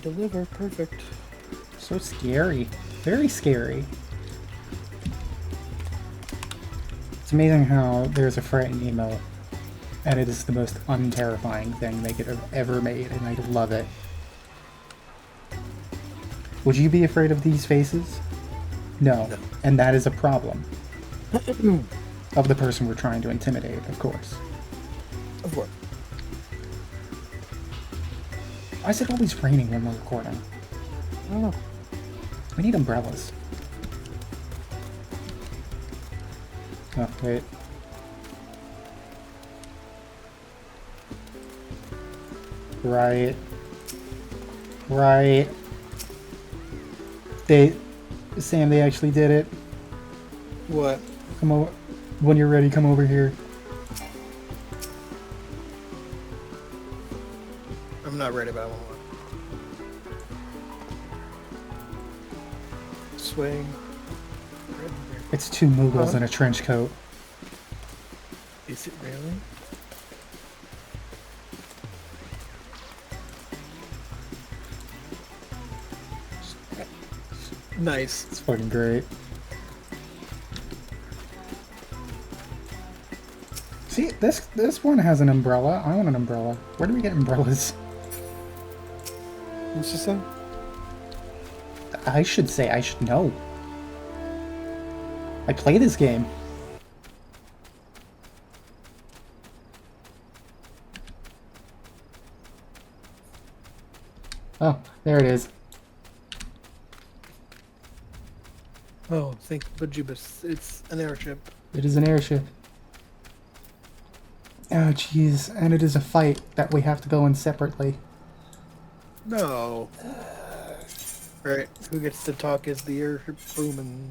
deliver. Perfect. So scary. Very scary. It's amazing how there's a frightened emo, and it is the most unterrifying thing they could have ever made, and I love it. Would you be afraid of these faces? No. No. And that is a problem. Of the person we're trying to intimidate, of course. Of course. Why is it always raining when we're recording? I don't know. We need umbrellas. Oh, wait. Right. Right. Sam, they actually did it. What? Come over. When you're ready, come over here. I'm not ready, but I want one. Swing. It's two Mughals in a trench coat. Is it really? Nice. It's fucking great. See, this one has an umbrella. I want an umbrella. Where do we get umbrellas? What's this say? I should know. I play this game. Oh, there it is. Oh, thank Bajubas. It's an airship. It is an airship. Oh, jeez. And it is a fight that we have to go in separately. No. Right. Who gets to talk as the airship crewman?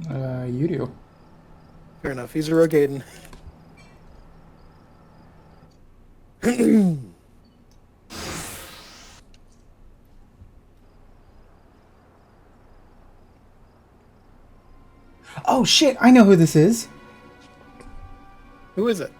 You do. Fair enough. He's a Rogaden. Oh, shit. I know who this is. Who is it?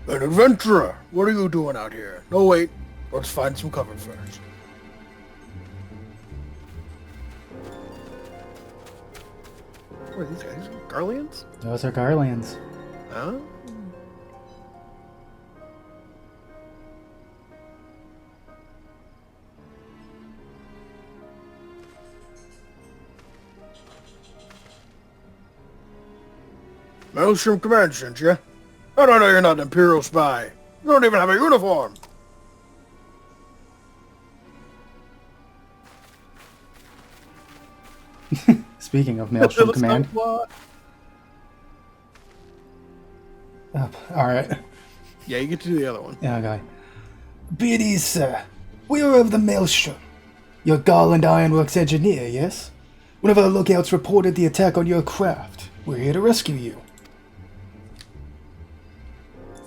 An adventurer! What are you doing out here? No, wait. Let's find some cover first. What are these guys? Garleans? Those are Garlands. Huh? Maelstrom Command sent you? I don't know you're not an Imperial spy. You don't even have a uniform. Speaking of Maelstrom Command. What? Oh, alright. Yeah, you get to do the other one. Yeah, okay. Be at ease, sir. We are of the Maelstrom. You're Garland Ironworks engineer, yes? One of our lookouts reported the attack on your craft. We're here to rescue you.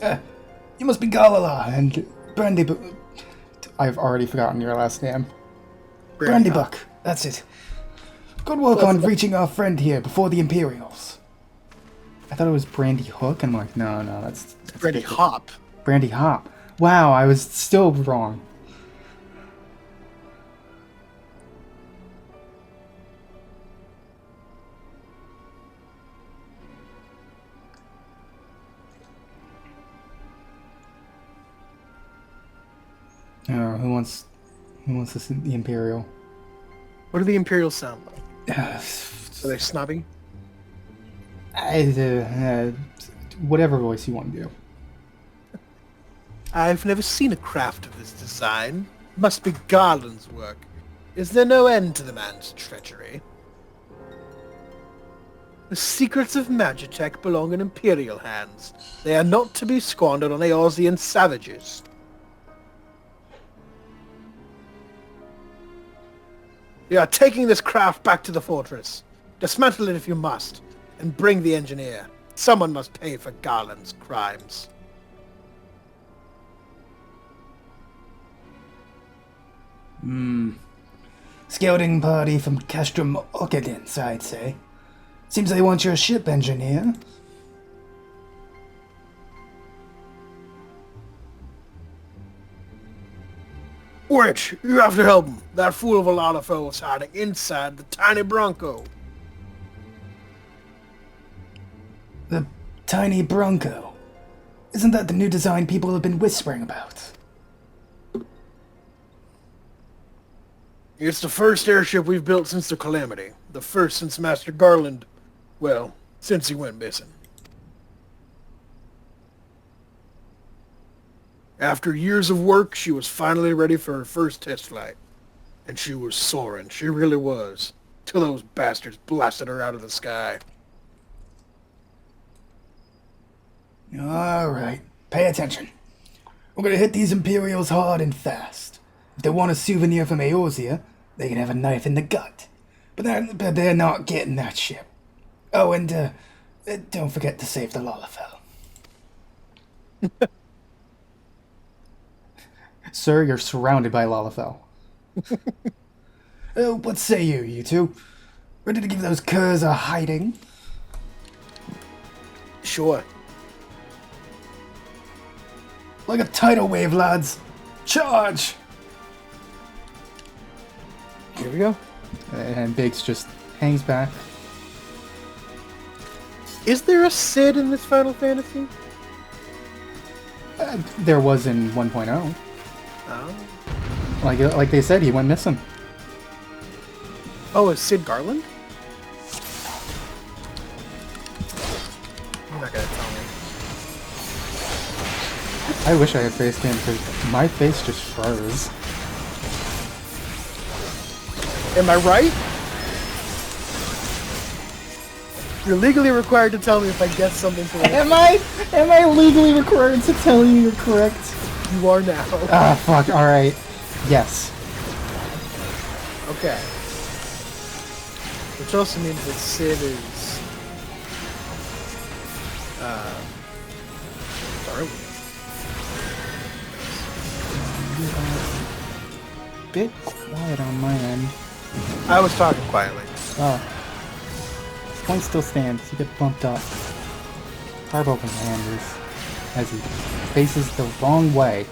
You must be Galala and Brandybuck. I've already forgotten your last name. Brandybuck. That's it. Good work on reaching our friend here before the Imperials. I thought it was Brandy Hook. I'm like, no, that's Brandy Hop. Brandy Hop. Wow, I was still wrong. Who wants this the Imperial? What do the Imperials sound like? Uh, Are they snobby? Whatever voice you want to do. I've never seen a craft of this design. Must be Garland's work. Is there no end to the man's treachery? The secrets of Magitech belong in Imperial hands. They are not to be squandered on Eorzean savages. We are taking this craft back to the fortress. Dismantle it if you must, and bring the engineer. Someone must pay for Garland's crimes. This Scouting party from Castrum Occidents, I'd say. Seems they want your ship engineer. Witch, you have to help him. That fool of a Lalafell is hiding inside the tiny Bronco. The tiny Bronco. Isn't that the new design people have been whispering about? It's the first airship we've built since the Calamity. The first since Master Garland. Well, since he went missing. After years of work, she was finally ready for her first test flight. And she was soaring, she really was. Till those bastards blasted her out of the sky. Alright, pay attention. We're gonna hit these Imperials hard and fast. If they want a souvenir from Eorzea, they can have a knife in the gut. But they're not getting that ship. Oh, and don't forget to save the Lalafell. Sir, you're surrounded by Lalafell. Oh, what say you two? Ready to give those curs a hiding? Sure. Like a tidal wave, lads. Charge! Here we go. And Biggs just hangs back. Is there a Sid in this Final Fantasy? There was in 1.0. Oh. Like they said, he went missing. Oh, is Sid Garland? You're not gonna tell me. I wish I had face cam because my face just froze. Am I right? You're legally required to tell me if I guess something correct. Am I legally required to tell you you're correct? You are now. Ah, fuck. All right. Yes. Okay. Which also means that Sid is... Darwin. Bit quiet on my end. I was talking quietly. Oh. Point still stands. You get bumped up. Harbo commanders. As he faces the wrong way.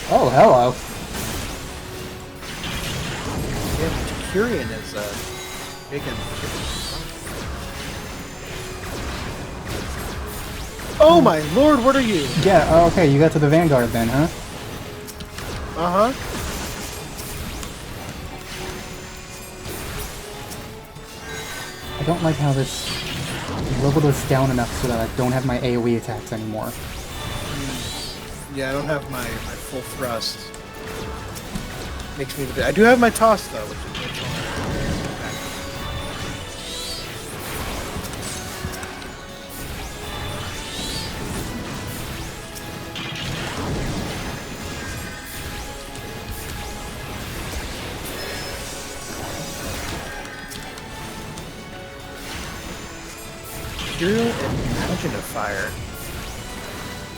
Oh, hello. Yeah, Curian is big and... Oh my lord, what are you? Yeah, okay, you got to the Vanguard then, huh? Uh-huh. I don't like how this leveled us down enough so that I don't have my AoE attacks anymore. Yeah, I don't have my full thrust. Makes me... I do have my toss, though, which is... Imperial Imaginifier.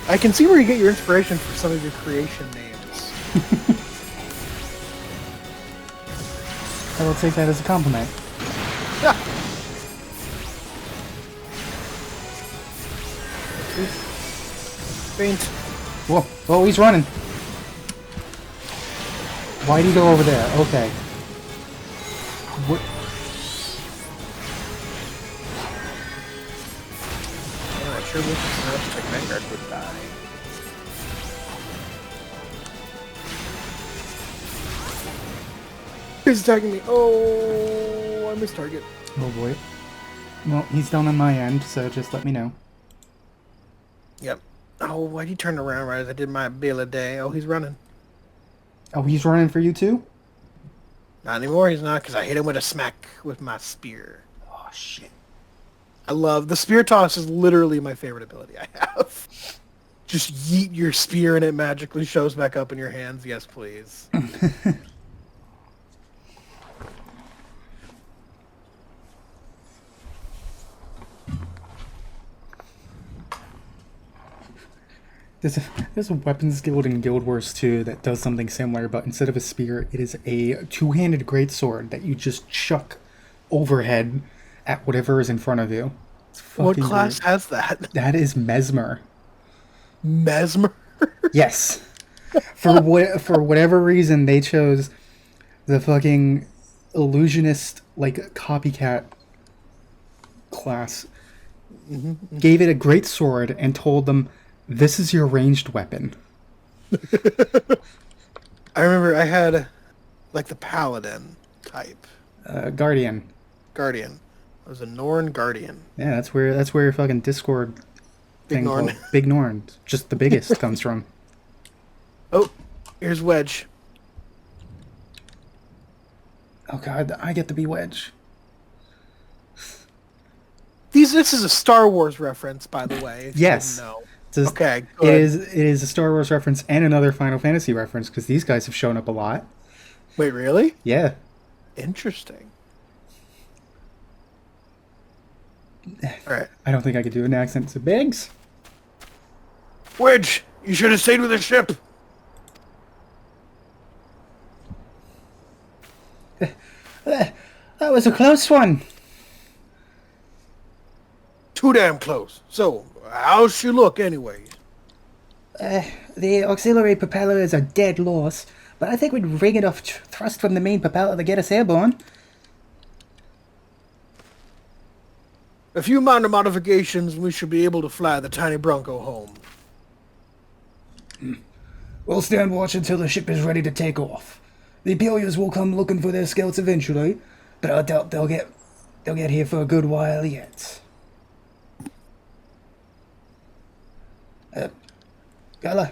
I can see where you get your inspiration for some of your creation names. I will take that as a compliment. Yeah. Faint. Whoa, oh, he's running. Why'd he go over there? Okay. What? I sure wish the Vanguard would die. He's attacking me. Oh, I missed target. Oh boy. Well, he's down on my end, so just let me know. Yep. Oh, why'd he turn around right as I did my bill a day? Oh, he's running. Oh, he's running for you too? Not anymore, he's not, because I hit him with a smack with my spear. Oh, shit. I love... The spear toss is literally my favorite ability I have. Just yeet your spear and it magically shows back up in your hands. Yes, please. There's a weapons guild in Guild Wars 2 that does something similar, but instead of a spear, it is a two-handed greatsword that you just chuck overhead at whatever is in front of you. It's What fucking class great. has that? That is Mesmer. Mesmer? Yes. For whatever reason, they chose the fucking illusionist, like, copycat class. Gave it a great sword and told them, this is your ranged weapon. I remember I had, like, the paladin type. Guardian. Guardian. I was a Norn Guardian. Yeah, that's where your fucking Discord Big thing Norn. called Big Norn, just the biggest, comes from. Oh, here's Wedge. Oh god, I get to be Wedge. This is a Star Wars reference, by the way. If Yes. You didn't know. Just, Okay, it good. is a Star Wars reference and another Final Fantasy reference because these guys have shown up a lot. Wait, really? Yeah. Interesting. Alright. I don't think I could do an accent to Biggs. Wedge, you should have stayed with the ship. That was a close one. Too damn close. So, how's she look anyway? The auxiliary propeller is a dead loss, but I think we'd rig enough thrust from the main propeller to get us airborne. A few minor modifications, we should be able to fly the tiny Bronco home. We'll stand watch until the ship is ready to take off. The Imperials will come looking for their scouts eventually, but I doubt they'll get here for a good while yet. Gala,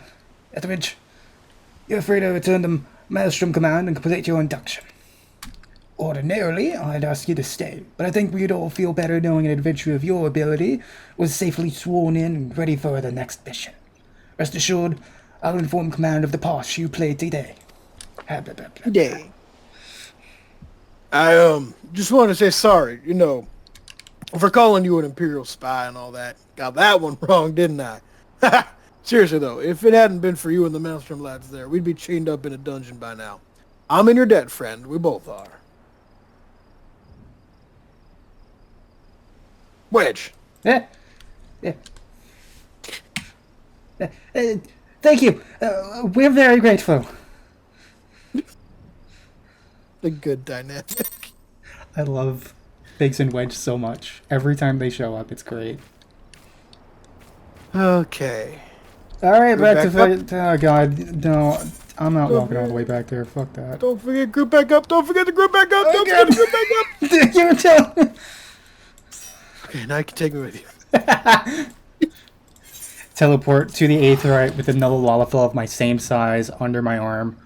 Etheridge, you're free to return to Maelstrom Command and complete your induction. Ordinarily, I'd ask you to stay, but I think we'd all feel better knowing an adventurer of your ability was safely sworn in and ready for the next mission. Rest assured, I'll inform Command of the part you played today. Day. I just wanted to say sorry, for calling you an Imperial spy and all that. Got that one wrong, didn't I? Seriously though, if it hadn't been for you and the Maelstrom lads there, we'd be chained up in a dungeon by now. I'm in your debt, friend. We both are. Wedge. Yeah. Thank you. We're very grateful. A good dynamic. I love Biggs and Wedge so much. Every time they show up, it's great. Okay. All right, back to back fight. Oh god, no! I'm not walking all the way back there. Fuck that. Don't forget group back up. Don't forget to group back up. Don't forget to group back up. You tell. Okay, now you can take me with you. Teleport to the Aetherite with another Lalafell of my same size under my arm.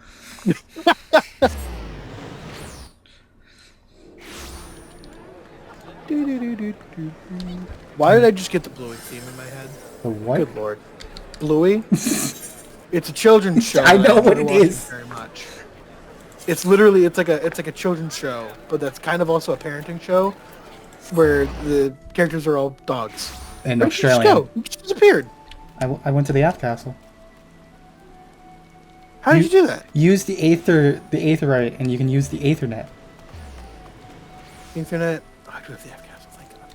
Why did I just get the Bluey theme in my head? The what? Good lord. Bluey? It's a children's show. I know that what enjoy it watching is. very much. It's literally it's like a children's show, but that's kind of also a parenting show where the characters are all dogs. In Where did you just Australia. go? You just disappeared. I went to the Ath Castle. How did you do that? Use the Aetherite, and you can use the Aethernet. Internet. Oh, I do have the F castle. Thank God.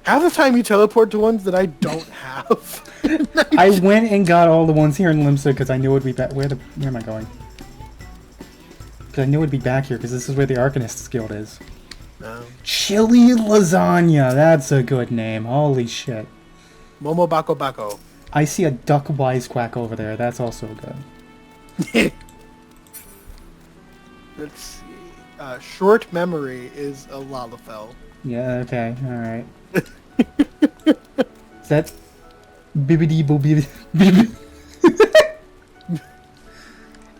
Half the time you teleport to ones that I don't have. I went and got all the ones here in Limsa because I knew it'd be back. Where am I going? Because I knew it'd be back here because this is where the Arcanists Guild is. No. Chili lasagna. That's a good name. Holy shit. Momo Bako Bako. I see a duck wisecrack over there. That's also good. Let's see. Short memory is a Lalafell. Yeah. Okay. All right. Is that bibbidi bobbidi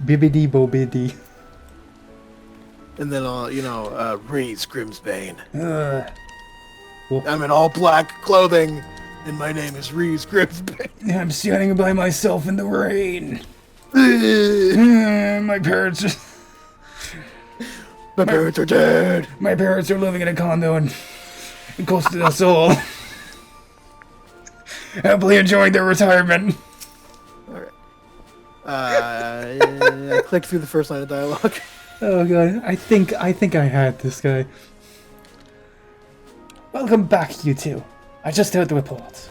bibbidi bobbidi? And then Reese Grimsbane. Well, I'm in all black clothing, and my name is Reese Grimsbane. I'm standing by myself in the rain. My parents. My parents are dead. My parents are living in a condo and close to us all. Happily enjoying their retirement. All right. I clicked through the first line of dialogue. Oh god, I think I had this guy. Welcome back, you two. I just heard the report.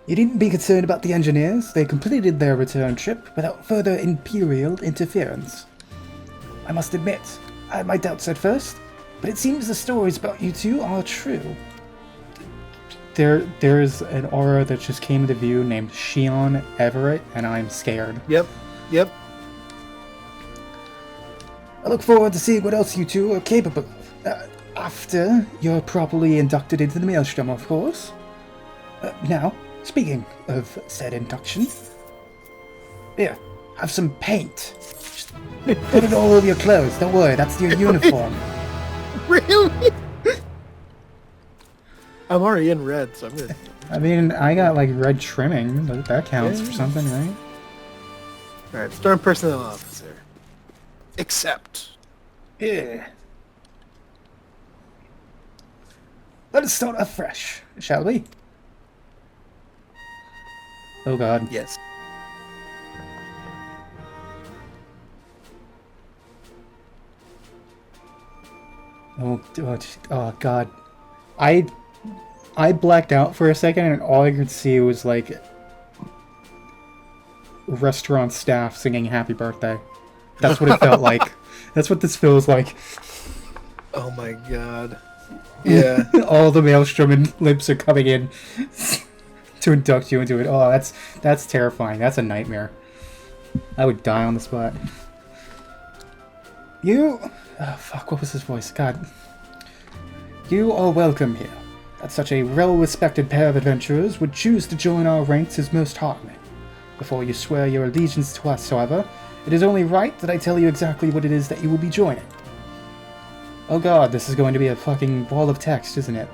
You needn't be concerned about the engineers. They completed their return trip without further Imperial interference. I must admit, I had my doubts at first, but it seems the stories about you two are true. There's an aura that just came into view named Shion Everett, and I'm scared. Yep. I look forward to seeing what else you two are capable of. After you're properly inducted into the Maelstrom, of course. Now, speaking of said induction, here, have some paint. Just put it all over your clothes. Don't worry, that's your uniform. Really? I'm already in red, so I'm good. I mean, I got like red trimming, but that counts for something, right? Alright, Storm Personnel Officer. Accept. Yeah. Let us start afresh, shall we? Oh god. Yes. Oh god. I blacked out for a second and all I could see was like restaurant staff singing happy birthday. That's what it felt like. That's what this feels like. Oh my god. Yeah. All the Maelstrom lips are coming in to induct you into it. Oh, that's terrifying. That's a nightmare. I would die on the spot. You... Oh, fuck, what was his voice? God. You are welcome here. That such a well-respected pair of adventurers would choose to join our ranks is most heartening. Before you swear your allegiance to us, however, it is only right that I tell you exactly what it is that you will be joining. Oh god, this is going to be a fucking wall of text, isn't it?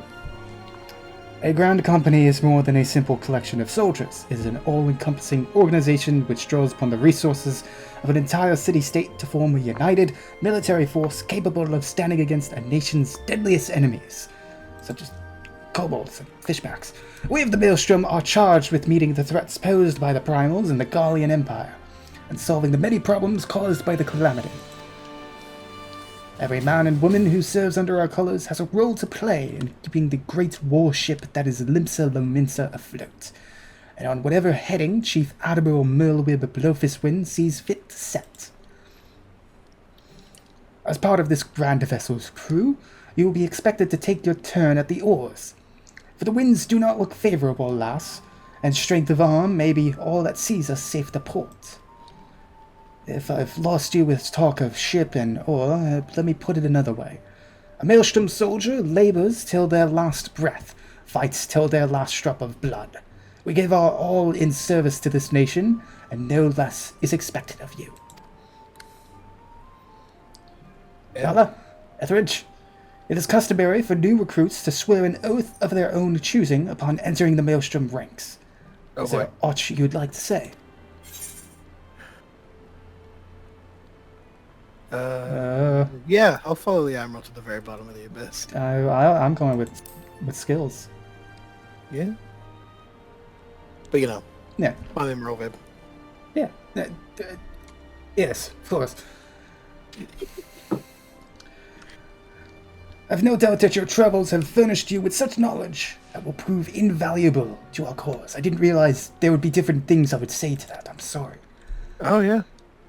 A Grand Company is more than a simple collection of soldiers. It is an all-encompassing organization which draws upon the resources of an entire city-state to form a united military force capable of standing against a nation's deadliest enemies, such as kobolds and fishbacks. We of the Maelstrom are charged with meeting the threats posed by the Primals and the Gallian Empire, and solving the many problems caused by the Calamity. Every man and woman who serves under our colors has a role to play in keeping the great warship that is Limsa Lominsa afloat, and on whatever heading Chief Admiral Merlwib Blowfistwind sees fit to set. As part of this grand vessel's crew, you will be expected to take your turn at the oars. For the winds do not look favorable, lass, and strength of arm may be all that sees us safe to port. If I've lost you with talk of ship and oar, let me put it another way. A Maelstrom soldier labors till their last breath, fights till their last drop of blood. We give our all in service to this nation, and no less is expected of you. Gala, Etheridge, it is customary for new recruits to swear an oath of their own choosing upon entering the Maelstrom ranks. Is there aught you'd like to say? Yeah, I'll follow the Admiral to the very bottom of the abyss. I'm going with skills. Yeah? But you know. Yeah. My name is Rovib. Yeah. Yes, of course. I've no doubt that your travels have furnished you with such knowledge that will prove invaluable to our cause. I didn't realize there would be different things I would say to that. I'm sorry. Oh, yeah.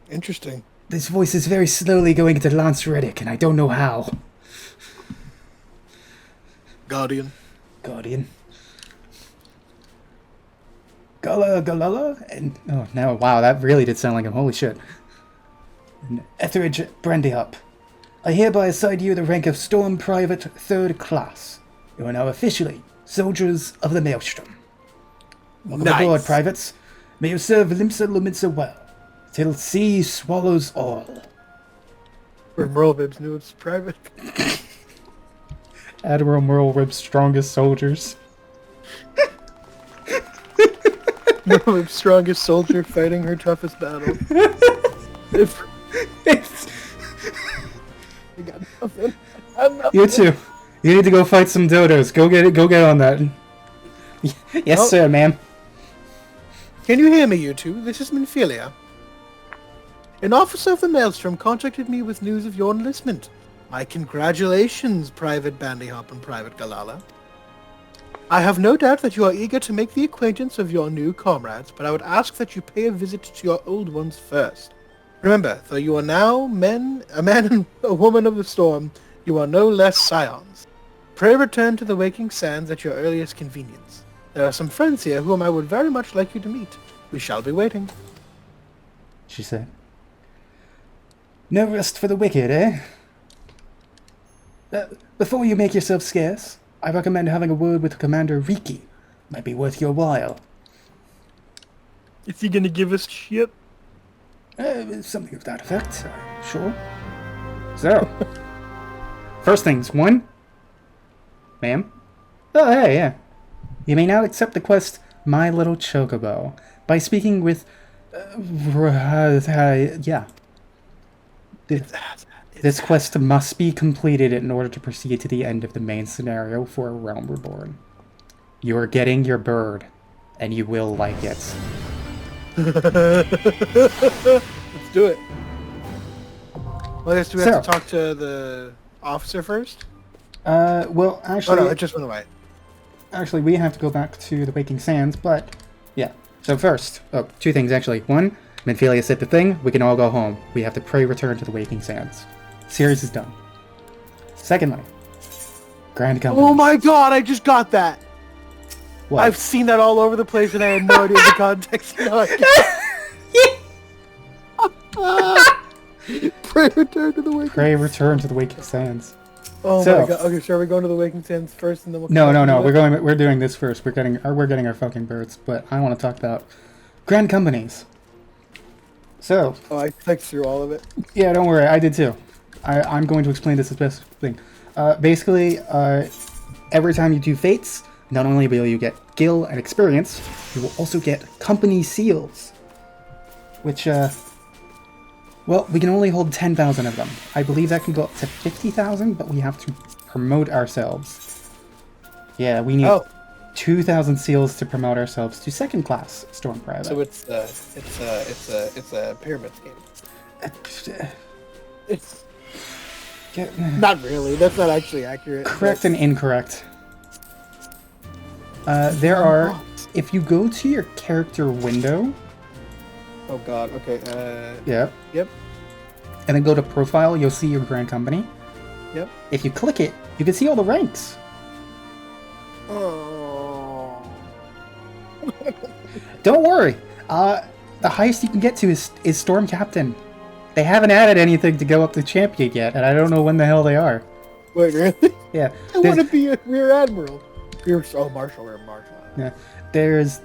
Interesting. This voice is very slowly going into Lance Reddick, and I don't know how. Guardian. Galala, and... Oh, no, wow, that really did sound like him. Holy shit. And Etheridge Brandyup. I hereby assign you the rank of Storm Private 3rd Class. You are now officially soldiers of the Maelstrom. Welcome aboard, privates. May you serve Limsa Luminsa well, till sea swallows all. We're Merlwib's newest private. Admiral Merlwib's strongest soldiers. Merlwib's strongest soldier fighting her toughest battle. I got nothing. You too. You need to go fight some dodos. Go get it. Go get on that. Yes, sir, ma'am. Can you hear me, you two? This is Minfilia. An officer of the Maelstrom contacted me with news of your enlistment. My congratulations, Private Bandyhop and Private Galala. I have no doubt that you are eager to make the acquaintance of your new comrades, but I would ask that you pay a visit to your old ones first. Remember, though you are now a man and a woman of the storm, you are no less scions. Pray return to the Waking Sands at your earliest convenience. There are some friends here whom I would very much like you to meet. We shall be waiting. She said. No rest for the wicked, eh? Before you make yourself scarce, I recommend having a word with Commander Riki. Might be worth your while. Is he gonna give us shit? Something of that effect, sure. So, first things, one. Ma'am? Oh, hey, yeah. You may now accept the quest, My Little Chocobo, by speaking with... yeah. This quest must be completed in order to proceed to the end of the main scenario for A Realm Reborn. You are getting your bird, and you will like it. Let's do it. Well, I guess do we have to talk to the officer first? Well, actually... Oh, no, it just went away. Actually, we have to go back to the Waking Sands, but... Yeah. So first... Oh, two things, actually. One, Minfilia said the thing, we can all go home. We have to pray return to the Waking Sands. Series is done. Secondly, Grand Company. Oh my god, I just got that! What? I've seen that all over the place and I had no idea the context. No, I Pray return to the Waking Pray return to the Waking Sands. Oh my god. Okay, so are we going to the Waking Sands first and then we'll No. We're doing this first. We're getting our fucking birds, but I want to talk about Grand Companies. So. Oh, I clicked through all of it. Yeah, don't worry. I did too. I'm going to explain this as best thing. Basically, every time you do fates, not only will you get gil and experience, you will also get company seals. Which, well, we can only hold 10,000 of them. I believe that can go up to 50,000, but we have to promote ourselves. Yeah, we need 2,000 seals to promote ourselves to second class Storm Private. So it's a pyramid scheme. It's not really. That's not actually accurate. Correct and incorrect. There are, if you go to your character window. Oh god, okay, Yep. Yep. And then go to profile, you'll see your Grand Company. Yep. If you click it, you can see all the ranks. Oh. Don't worry. The highest you can get to is Storm Captain. They haven't added anything to go up to Champion yet, and I don't know when the hell they are. Wait, really? Yeah. I want to be a Rear Admiral. Marshal. Yeah. There's...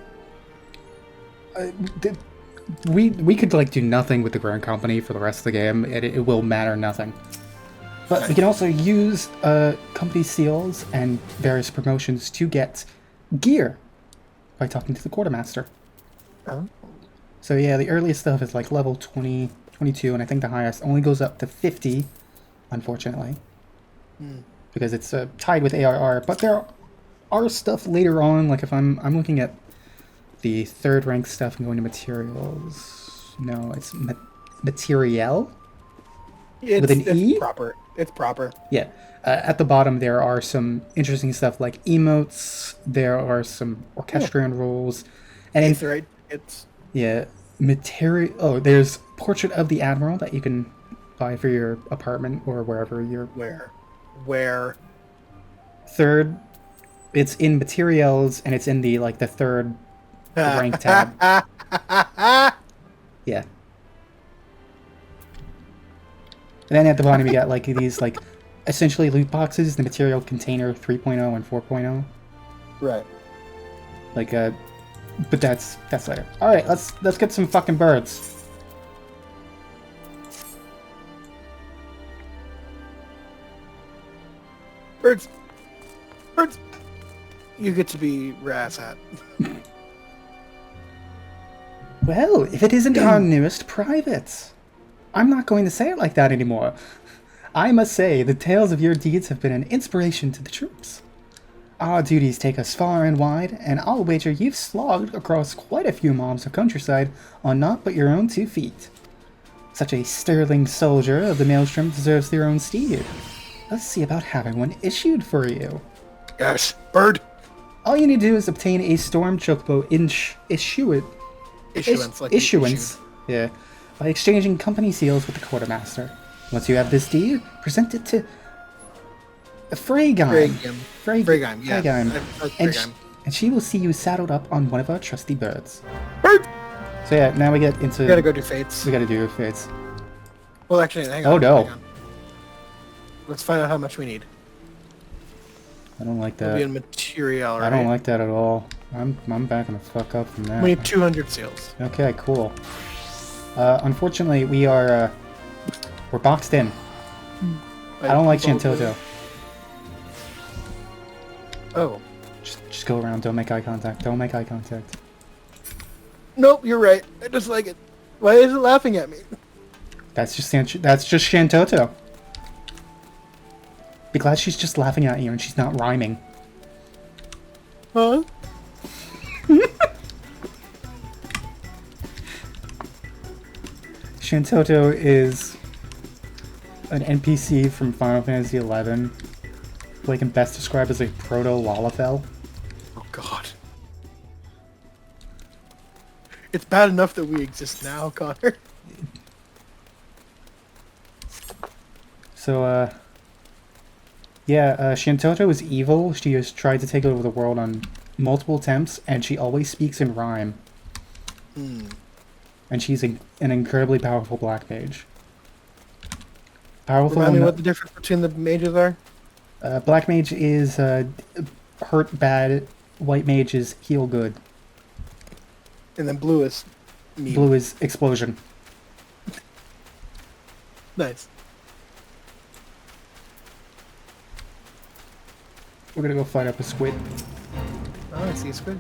we could, like, do nothing with the Grand Company for the rest of the game. It will matter nothing. But we can also use company seals and various promotions to get gear by talking to the Quartermaster. Oh. So yeah, the earliest stuff is like level 20, 22, and I think the highest only goes up to 50, unfortunately. Because it's tied with ARR. But there are stuff later on, like if I'm looking at the third rank stuff and going to materials. No, it's materiel? With an E? It's proper. Yeah. At the bottom, there are some interesting stuff like emotes. There are some orchestrion rules. And material. Oh, there's Portrait of the Admiral that you can buy for your apartment or wherever you're. Where? Third, it's in materials and it's in the third rank tab. Yeah. And then at the bottom you got these essentially loot boxes, the material container 3.0 and 4.0. Right. But that's later. All right, let's get some fucking birds. Birds. You get to be Rasshat. Well, if it isn't our newest privates. I'm not going to say it like that anymore. I must say, the tales of your deeds have been an inspiration to the troops. Our duties take us far and wide, and I'll wager you've slogged across quite a few mobs of countryside on naught but your own 2 feet. Such a sterling soldier of the Maelstrom deserves their own steed. Let's see about having one issued for you. Yes, bird. All you need to do is obtain a Storm Chocobo issuance, yeah, by exchanging company seals with the quartermaster. Once you have this deed, present it to Freygheim. Freygheim, yeah. And she will see you saddled up on one of our trusty birds. Bird! So yeah, now we get into... We gotta go do fates. We gotta do fates. Well, actually, hang on. Oh, no. Hang on. Let's find out how much we need. I don't like that. It'll be in material, right? I don't like that at all. I'm backing the fuck up from that. We need 200 seals. Okay, cool. Unfortunately, we're boxed in. I don't like Shantoto. Oh. Just go around. Don't make eye contact. Don't make eye contact. Nope, you're right. I just like it. Why is it laughing at me? That's just Shantoto. Be glad she's just laughing at you and she's not rhyming. Huh? Shantoto is an NPC from Final Fantasy XI, who I can best describe as a proto-Lalafell. Oh god. It's bad enough that we exist now, Connor. So, Shantoto is evil. She has tried to take over the world on multiple attempts, and she always speaks in rhyme. And she's an incredibly powerful black mage. Powerful. Remind me what the difference between the mages are? Black mage is hurt bad. White mage is heal good. And then blue is mean. Blue is explosion. Nice. We're gonna go fight up a squid. Oh, I see a squid.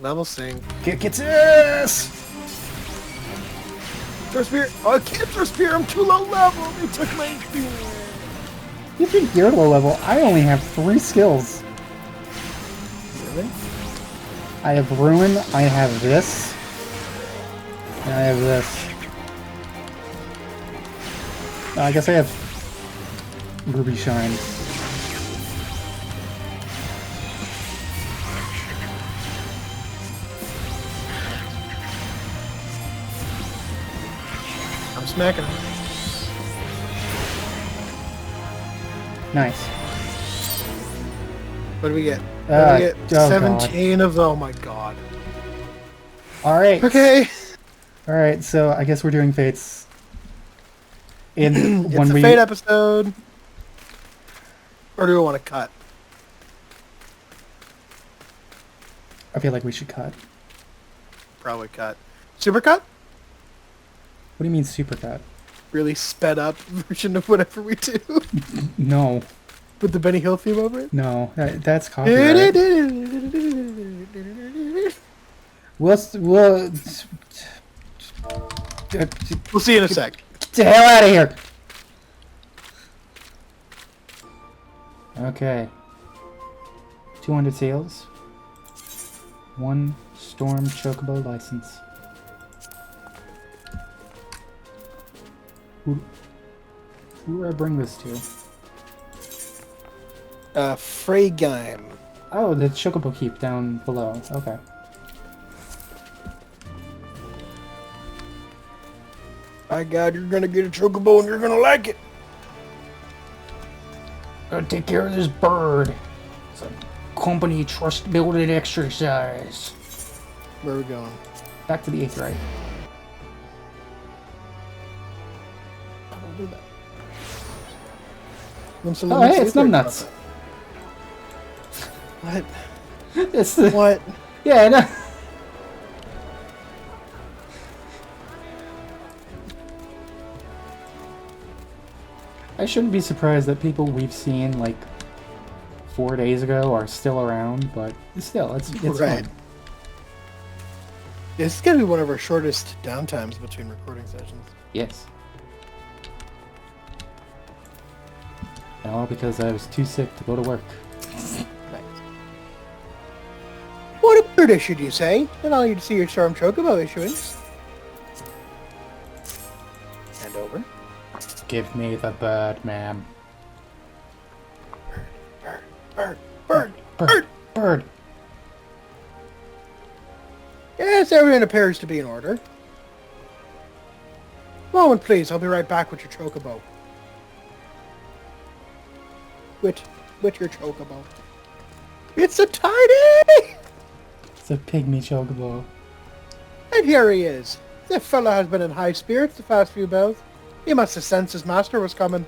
Level sync. Get this! Throw spear! Oh, I can't throw spear! I'm too low level! They took my spear! You think you're low level? I only have 3 skills. Really? I have Ruin, I have this, and I have this. I guess I have Ruby Shine. I'm smacking him. Nice. What do we get? What do we get? 17 of them. Oh my god. Alright. Okay. Alright, so I guess we're doing fates. It's a fate episode. Or do we want to cut? I feel like we should cut. Probably cut. Super cut? What do you mean super cut? Really sped up version of whatever we do. No. With the Benny Hill theme over it? No, that's copyright. We'll see you in a sec. Get the hell out of here! Okay. 200 seals. 1 Storm Chocobo license. Who do I bring this to? Freygheim. Oh, the Chocobo Keep down below. Okay. My god, you're gonna get a Chocobo and you're gonna like it! Gotta take care of this bird. It's a company trust building exercise. Where are we going? Back to the 8th right. Do that. Oh, hey, it's numbnuts. What? It's the... What? Yeah, I know. I shouldn't be surprised that people we've seen, like, 4 days ago are still around, but still, it's right. fun. Yeah, this is gonna be one of our shortest downtimes between recording sessions. Yes. And all because I was too sick to go to work. Thanks. What a bird issue, do you say? Then I'll need to see your Storm Chocobo issuance. Hand over. Give me the bird, ma'am. Bird. Yes, everything appears to be in order. Moment, please. I'll be right back with your Chocobo. With your Chocobo. It's a tiny! It's a pygmy chocobo. And here he is. This fellow has been in high spirits the past few bells. He must have sensed his master was coming.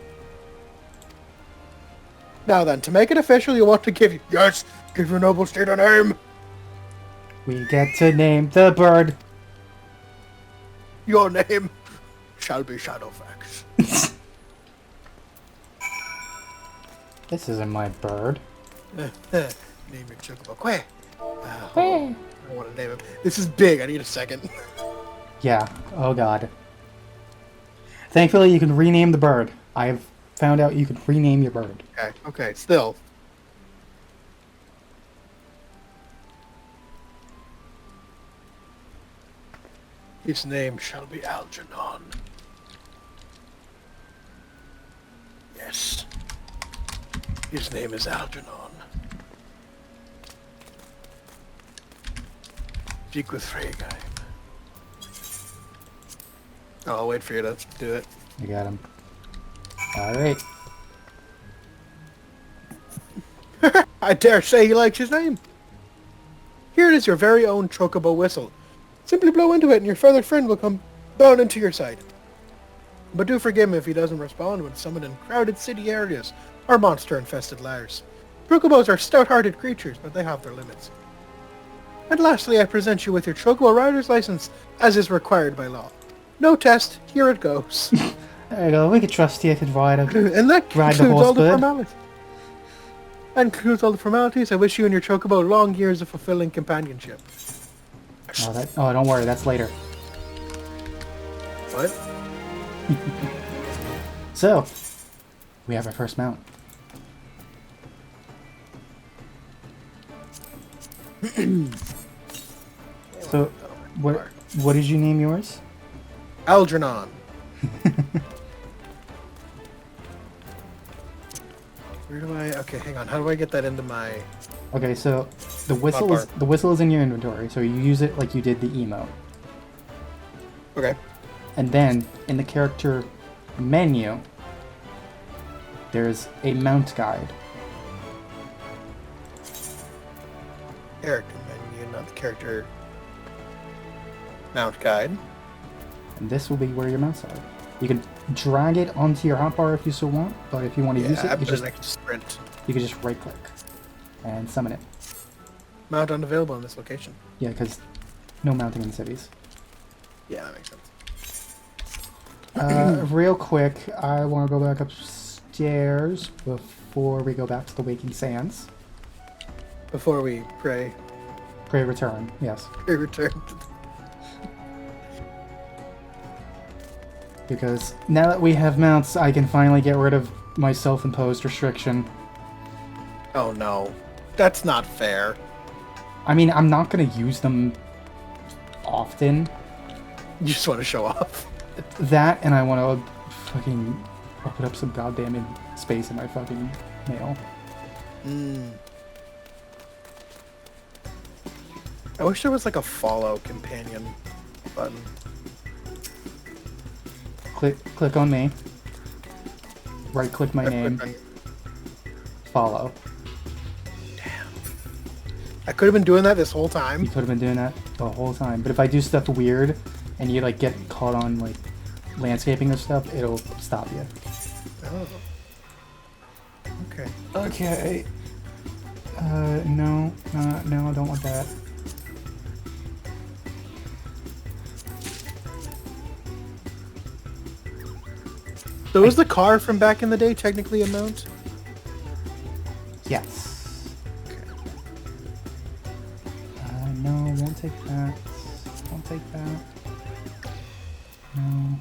Now then, to make it official, you want to give your noble steed a name. We get to name the bird. Your name shall be Shadowfax. This isn't my bird. Name your Chocobo. Quay. I want to name him. This is big. I need a second. Yeah. Oh god. Thankfully, you can rename the bird. I've found out you can rename your bird. Okay. Still. His name shall be Algernon. Yes. His name is Algernon. Speak with Freygeim. I'll wait for you to do it. You got him. Alright. I dare say he likes his name. Here it is, your very own Chocobo whistle. Simply blow into it and your feathered friend will come down into your sight. But do forgive him if he doesn't respond when summoned in crowded city areas or monster-infested lairs. Chocobos are stout-hearted creatures, but they have their limits. And lastly, I present you with your Chocobo rider's license, as is required by law. No test, here it goes. There you go, we can trust you to ride a... And that concludes all the formalities. That concludes all the formalities. I wish you and your Chocobo long years of fulfilling companionship. Oh, don't worry, that's later. What? So, we have our first mount. So, what did you name yours? Algernon. Where do I... Okay, hang on. How do I get that into my... Okay, so the whistle is in your inventory, so you use it like you did the emote. Okay. And then in the character menu, there's a mount guide. Character menu, not the character mount guide. And this will be where your mounts are. You can drag it onto your hotbar if you so want, but if you want to use it, you can just right click and summon it. Mount unavailable in this location. Yeah, because no mounting in cities. Yeah, that makes sense. Real quick, I want to go back upstairs before we go back to the Waking Sands. Before we pray. Pray return, yes. Pray return. Because now that we have mounts, I can finally get rid of my self-imposed restriction. Oh no. That's not fair. I mean, I'm not going to use them often. You just want to show off. That, and I want to fucking open up some goddamn space in my fucking mail. I wish there was like a follow companion button. Click on me. Right click my name. Follow. Damn. I could have been doing that this whole time. You could have been doing that the whole time. But if I do stuff weird and you like get caught on like landscaping or stuff, it'll stop you. Oh. Okay. Okay. No, I don't want that. So was the car from back in the day technically a mount? Yes. Okay. No, won't take that. Won't take that. No.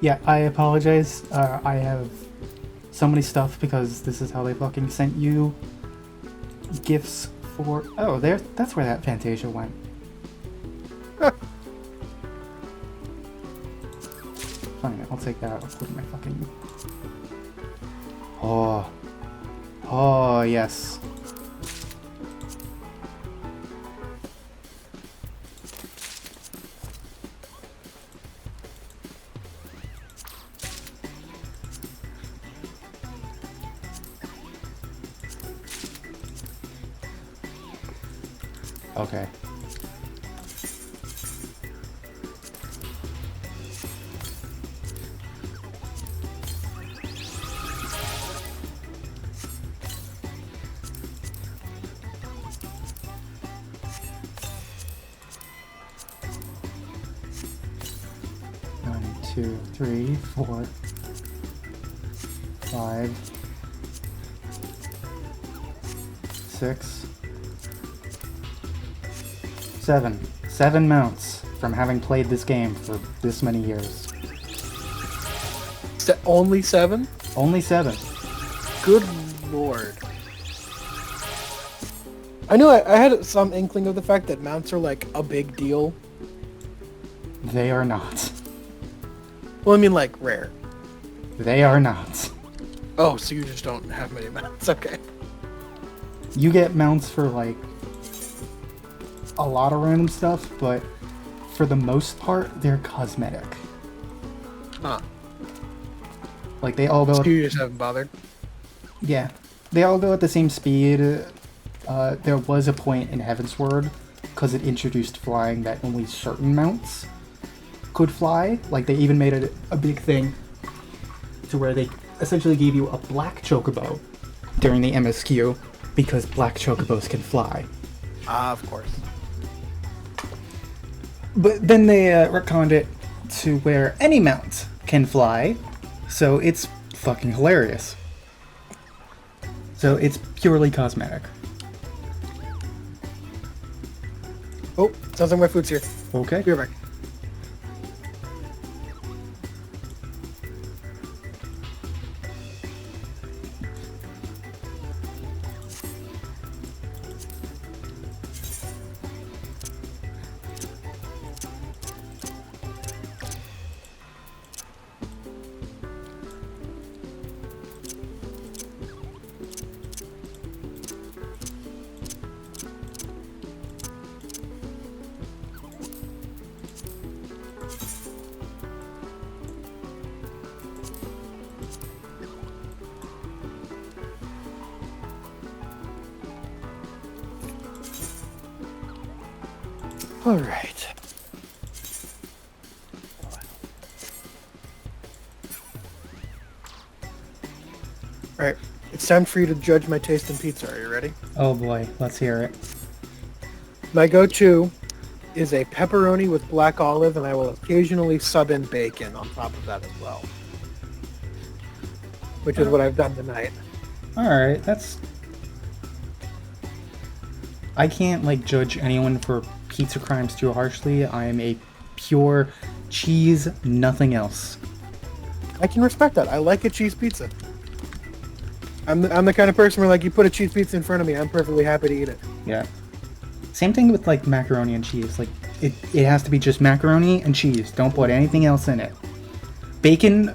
Yeah, I apologize. I have so many stuff because this is how they fucking sent you gifts for... Oh, that's where that Fantasia went. Fine, I'll take that. I'll put my fucking... Oh. Oh, yes. Okay. One, two, three, 4, 5, 6, 7. 7 mounts from having played this game for this many years. Only 7? Only 7. Good lord. I knew I had some inkling of the fact that mounts are like a big deal. They are not. Well, I mean like rare. They are not. Oh, so you just don't have many mounts. Okay. You get mounts for like a lot of random stuff, but for the most part, they're cosmetic. Huh. Like they all go... So you just haven't bothered? Yeah. They all go at the same speed. There was a point in Heavensward, because it introduced flying, that only certain mounts could fly. Like they even made it a big thing to where they essentially gave you a black chocobo during the MSQ, because black chocobos can fly. Ah, of course. But then they retconned it to where any mount can fly, so it's fucking hilarious. So it's purely cosmetic. Oh, sounds like my food's here. Okay. Be right back. All right. All right. It's time for you to judge my taste in pizza. Are you ready? Oh boy, let's hear it. My go-to is a pepperoni with black olive, and I will occasionally sub in bacon on top of that as well. Which is what I've done tonight. Alright, that's... I can't, like, judge anyone for pizza crimes too harshly. I am a pure cheese, nothing else. I can respect that. I like a cheese pizza. I'm the kind of person where, like, you put a cheese pizza in front of me, I'm perfectly happy to eat it. Yeah. Same thing with, like, macaroni and cheese. Like, it has to be just macaroni and cheese. Don't put anything else in it. Bacon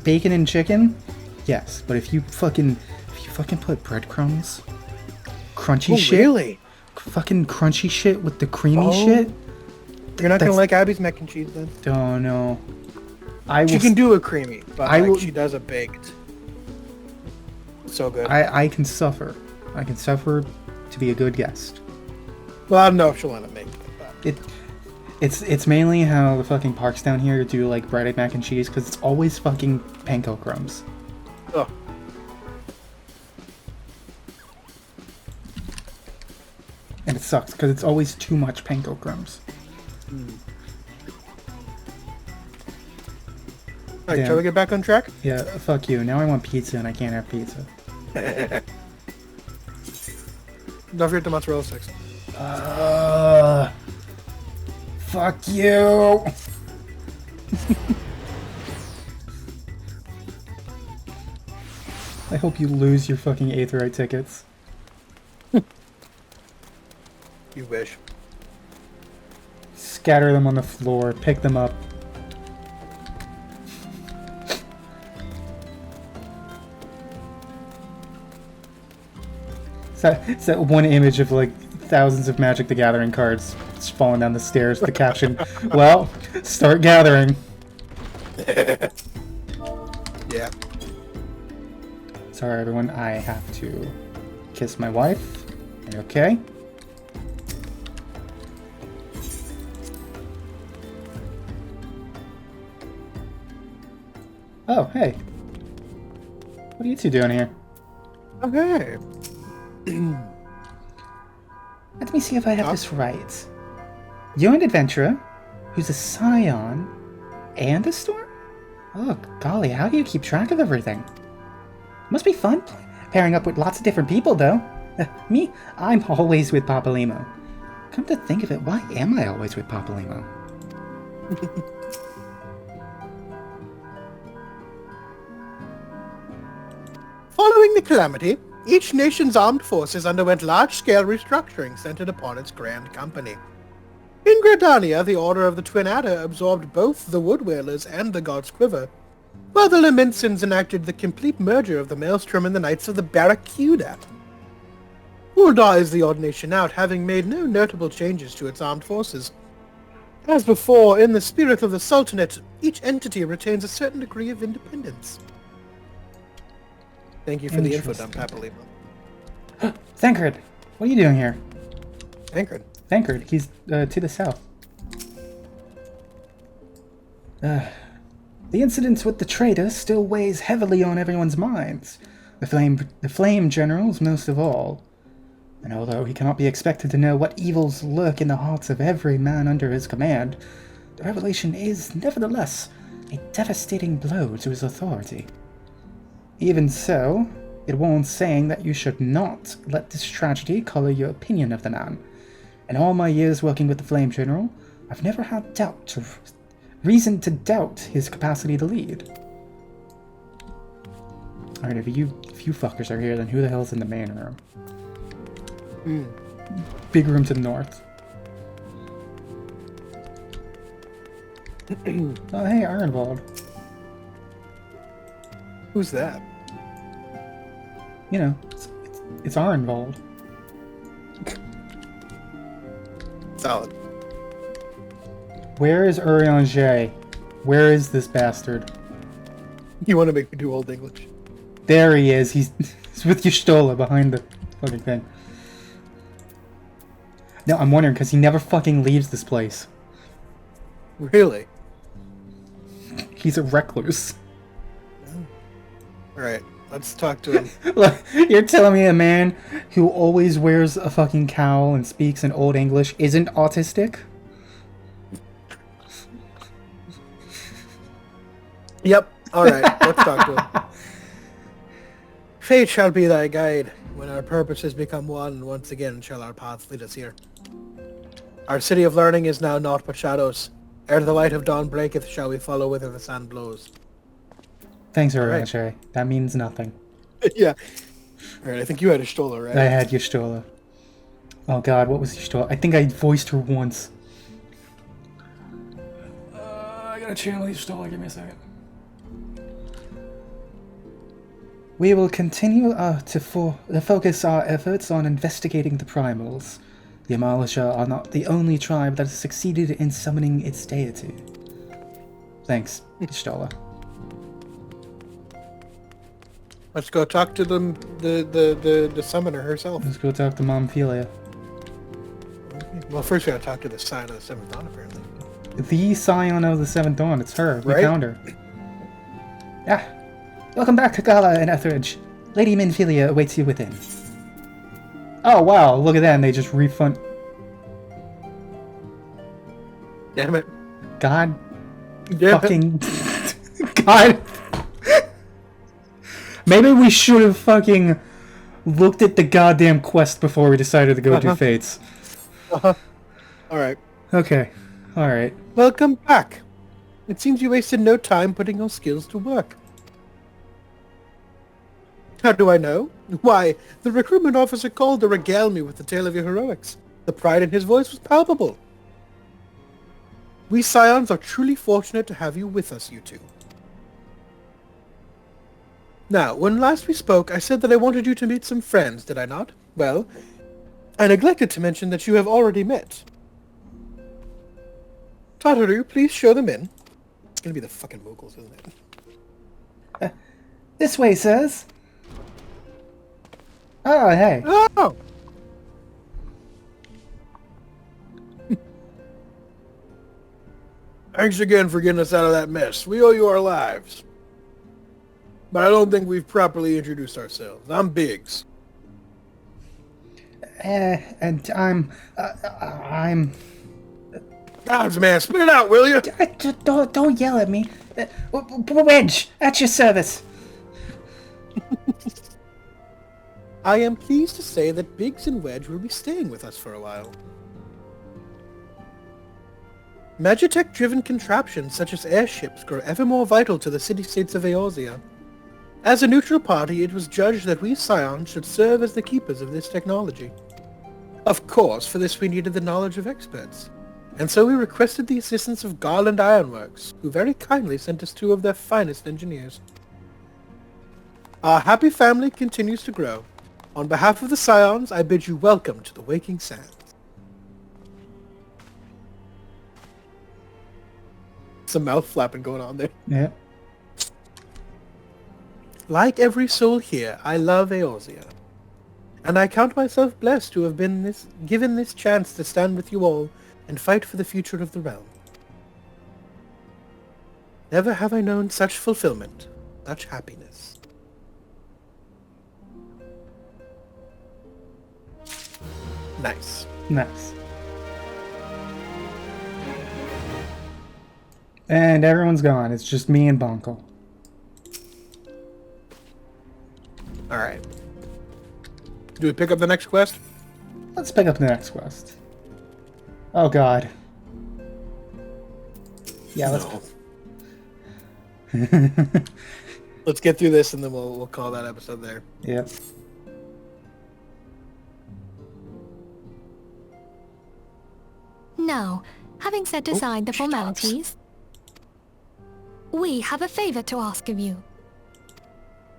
and chicken? Yes. But if you fucking put breadcrumbs, crunchy shit. Really? Fucking crunchy shit with the creamy shit. You're not gonna like Abby's mac and cheese then? Oh no. She can do a creamy, but she does a baked. So good. I can suffer. I can suffer to be a good guest. Well, I don't know if she'll end up making it. It's mainly how the fucking parks down here do like breaded mac and cheese, because it's always fucking panko crumbs. Oh. And it sucks because it's always too much panko crumbs. Alright, shall we get back on track? Yeah, fuck you. Now I want pizza and I can't have pizza. Don't forget the mozzarella sticks. Fuck you. I hope you lose your fucking Aetheryte tickets. You wish. Scatter them on the floor, pick them up. It's that one image of like thousands of Magic the Gathering cards just falling down the stairs. The caption, well, start gathering. Yeah. Sorry everyone, I have to kiss my wife. Are you okay? Oh, hey. What are you two doing here? Okay. Let me see if I have this right. You're an adventurer who's a scion and a storm? Oh, golly, how do you keep track of everything? Must be fun pairing up with lots of different people, though. Me, I'm always with Papalimo. Come to think of it, why am I always with Papalimo? Following the calamity, each nation's armed forces underwent large-scale restructuring centered upon its grand company. In Gridania, the Order of the Twin Adder absorbed both the Wood Whalers and the God's Quiver, while the Lemensons enacted the complete merger of the Maelstrom and the Knights of the Barracuda. Uldar is the odd nation out, having made no notable changes to its armed forces. As before, in the spirit of the Sultanate, each entity retains a certain degree of independence. Thank you for the info dump, happily. Thancred, what are you doing here? Thancred? Thancred, he's to the south. The incident with the traitor still weighs heavily on everyone's minds. The flame generals most of all. And although he cannot be expected to know what evils lurk in the hearts of every man under his command, the revelation is, nevertheless, a devastating blow to his authority. Even so, it warrants saying that you should not let this tragedy color your opinion of the man. In all my years working with the Flame General, I've never had reason to doubt his capacity to lead. Alright, if you fuckers are here, then who the hell's in the main room? Big room to the north. Oh, hey, Ironwald. Who's that? You know, it's Ironwald. Solid. Where is Urianger? Where is this bastard? You want to make me do Old English? There he is. He's with Y'shtola behind the fucking thing. No, I'm wondering because he never fucking leaves this place. Really? He's a recluse. Alright, let's talk to him. Look, you're telling me a man who always wears a fucking cowl and speaks in Old English isn't autistic? Yep, alright, let's talk to him. Fate shall be thy guide. When our purposes become one, once again shall our paths lead us here. Our city of learning is now naught but shadows. Ere the light of dawn breaketh, shall we follow whither the sun blows. Thanks, Urianger. Right. That means nothing. Yeah. Alright, I think you had Y'shtola, right? I had Y'shtola. Oh god, what was Y'shtola? I think I voiced her once. I gotta channel Y'shtola, give me a second. We will continue to focus our efforts on investigating the primals. The Amalisha are not the only tribe that has succeeded in summoning its deity. Thanks, Y'shtola. Let's go talk to the summoner herself. Let's go talk to Mom Philia. Okay. Well, first we gotta talk to the Scion of the Seventh Dawn, apparently. The Scion of the Seventh Dawn, it's her. We right? found her. Yeah. Welcome back, Kagala and Etheridge. Lady Minfilia awaits you within. Oh wow, look at that, and they just refund... Damn it. God. Damn fucking... God. Maybe we should have fucking looked at the goddamn quest before we decided to go do Fates. Alright. Okay. Alright. Welcome back. It seems you wasted no time putting your skills to work. How do I know? Why, the recruitment officer called to regale me with the tale of your heroics. The pride in his voice was palpable. We Scions are truly fortunate to have you with us, you two. Now, when last we spoke, I said that I wanted you to meet some friends, did I not? Well, I neglected to mention that you have already met. Tataru, please show them in. It's gonna be the fucking Moogles, isn't it? This way, sirs. Oh, hey. Oh! Thanks again for getting us out of that mess. We owe you our lives. But I don't think we've properly introduced ourselves. I'm Biggs. And I'm... Gods, man, spit it out, will you? Don't yell at me. Wedge, at your service. I am pleased to say that Biggs and Wedge will be staying with us for a while. Magitech-driven contraptions such as airships grow ever more vital to the city-states of Eorzea. As a neutral party, it was judged that we Scions should serve as the keepers of this technology. Of course, for this we needed the knowledge of experts, and so we requested the assistance of Garland Ironworks, who very kindly sent us 2 of their finest engineers. Our happy family continues to grow. On behalf of the Scions, I bid you welcome to the Waking Sands. Some mouth flapping going on there. Yeah. Like every soul here, I love Eorzea. And I count myself blessed to have been given this chance to stand with you all and fight for the future of the realm. Never have I known such fulfillment, such happiness. Nice. Nice. And everyone's gone. It's just me and Bonko. Alright. Do we pick up the next quest? Let's pick up the next quest. Oh god. Yeah, let's... Let's get through this and then we'll call that episode there. Yep. Now, having set aside the formalities, we have a favor to ask of you.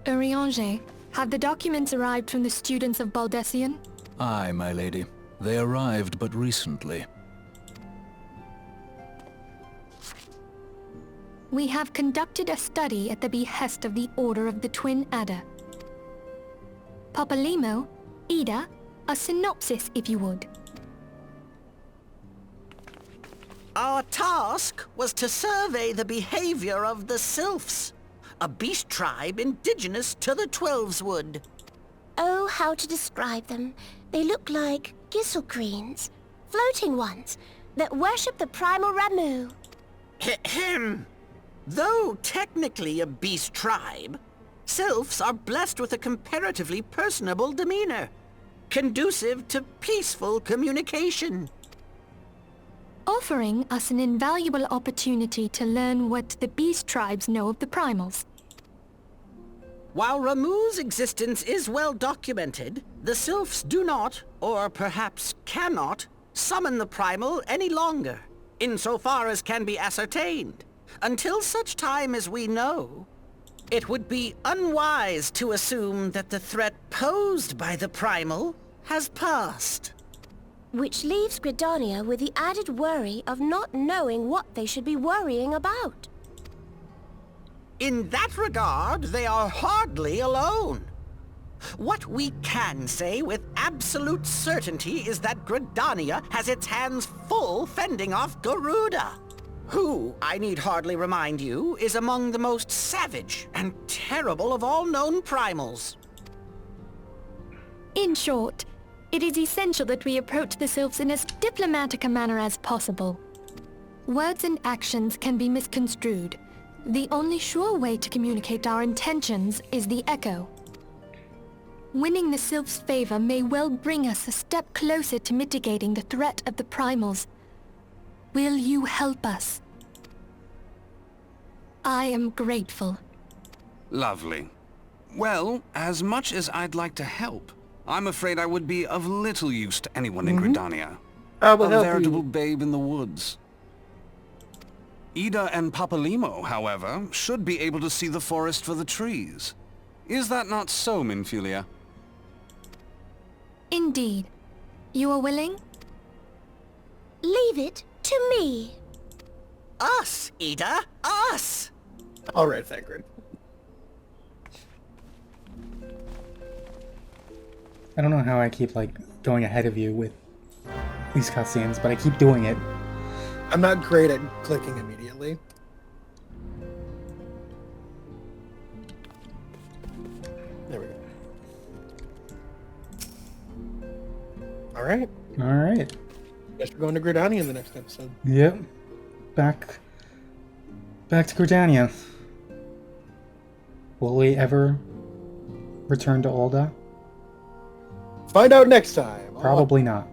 Urianger, have the documents arrived from the students of Baldessian? Aye, my lady. They arrived but recently. We have conducted a study at the behest of the Order of the Twin Adder. Papalimo, Ida, a synopsis if you would. Our task was to survey the behavior of the Sylphs, a beast tribe indigenous to the Twelveswood. Oh, how to describe them. They look like gisselcreens, floating ones, that worship the primal Ramu. Ahem. Though technically a beast tribe, Sylphs are blessed with a comparatively personable demeanor, conducive to peaceful communication. Offering us an invaluable opportunity to learn what the beast tribes know of the primals. While Ramu's existence is well documented, the Sylphs do not, or perhaps cannot, summon the primal any longer, insofar as can be ascertained. Until such time as we know, it would be unwise to assume that the threat posed by the primal has passed. Which leaves Gridania with the added worry of not knowing what they should be worrying about. In that regard, they are hardly alone. What we can say with absolute certainty is that Gridania has its hands full fending off Garuda, who, I need hardly remind you, is among the most savage and terrible of all known primals. In short, it is essential that we approach the Sylphs in as diplomatic a manner as possible. Words and actions can be misconstrued. The only sure way to communicate our intentions is the echo. Winning the Sylphs' favor may well bring us a step closer to mitigating the threat of the primals. Will you help us? I am grateful. Lovely. Well, as much as I'd like to help, I'm afraid I would be of little use to anyone in Gridania. I will A help veritable you. babe in the woods. Ida and Papalimo, however, should be able to see the forest for the trees. Is that not so, Minfilia? Indeed. You are willing? Leave it to me. Us, Ida, us! All right, Thagrid. I don't know how I keep, like, going ahead of you with these cutscenes, but I keep doing it. I'm not great at clicking immediately. There we go. All right. Alright. Guess we're going to Gridania in the next episode. Yep. Back to Gridania. Will we ever return to Ul'dah? Find out next time. Probably not.